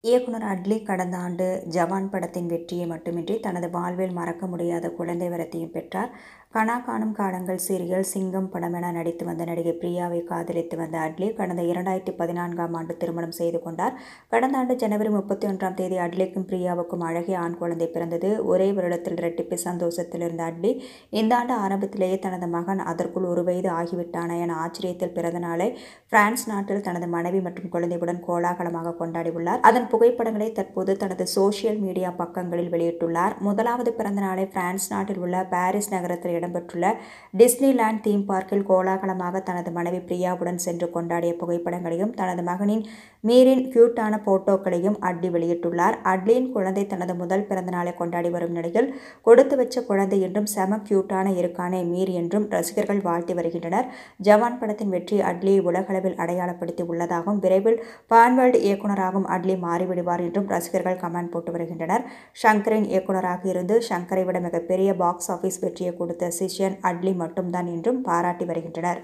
இயக்குனர் அட்லி கடந்த ஆண்டு ஜவான் படத்தின் வெற்றியை மட்டுமின்றி தனது வாழ்வில் மறக்க முடியாத குழந்தை வரத்தையும் பெற்றார். கனா காணும் காலங்கள் சீரியல், சிங்கம் படம் என நடித்து வந்த நடிகை பிரியாவை காதலித்து வந்த அட்லி கடந்த 2014ஆம் ஆண்டு திருமணம் செய்து கொண்டார். கடந்த ஆண்டு ஜனவரி 31ஆம் தேதி அட்லிக்கும் பிரியாவுக்கும் அழகிய ஆண் குழந்தை பிறந்தது. ஒரே வருடத்தில் இரட்டிப்பு சந்தோஷத்தில் இருந்த அட்லி இந்த ஆண்டு ஆரம்பத்திலேயே தனது மகன் அதற்குள் 1 வயது ஆகிவிட்டானா என ஆச்சரியத்தில் பிறந்த நாளை பிரான்ஸ் நாட்டில் தனது மனைவி மற்றும் குழந்தையுடன் கோலாகலமாக கொண்டாடியுள்ளார். அதன் புகைப்படங்களை தற்போது தனது சோசியல் மீடியா பக்கங்களில் வெளியிட்டுள்ளார். முதலாவது பிறந்த நாளை பிரான்ஸ் நாட்டில் உள்ள பாரிஸ் நகரத்தில் இடம்பெற்றுள்ள டிஸ்னிலாண்ட் தீம் பார்க்கில் கோலாகலமாக தனது மனைவி பிரியாவுடன் சென்று கொண்டாடிய புகைப்படங்களையும் தனது மகனின் மீரின் கியூட்டான போட்டோக்களையும் அட்லி வெளியிட்டுள்ளார். அட்லியின் குழந்தை தனது முதல் பிறந்த நாளை கொண்டாடி வரும் நிலையில் கொடுத்து வச்ச குழந்தை என்றும் செம கியூட்டான இருக்கானே மீர் என்றும் ரசிகர்கள் வாழ்த்தி வருகின்றனர். ஜவான் படத்தின் வெற்றி அட்லியை உலகளவில் அடையாளப்படுத்தி உள்ளதாகவும் விரைவில் பான்வேர்ல்டு இயக்குனராகவும் அட்லி மாறிவிடுவார் என்றும் ரசிகர்கள் கமெண்ட் போட்டு வருகின்றனர். ஷங்கரின் இயக்குனராக இருந்து ஷங்கரை விட மிகப்பெரிய பாக்ஸ் ஆபீஸ் வெற்றியை கொடுத்த சிஷ்யன் அட்லி மட்டும்தான் என்றும் பாராட்டி வருகின்றனர்.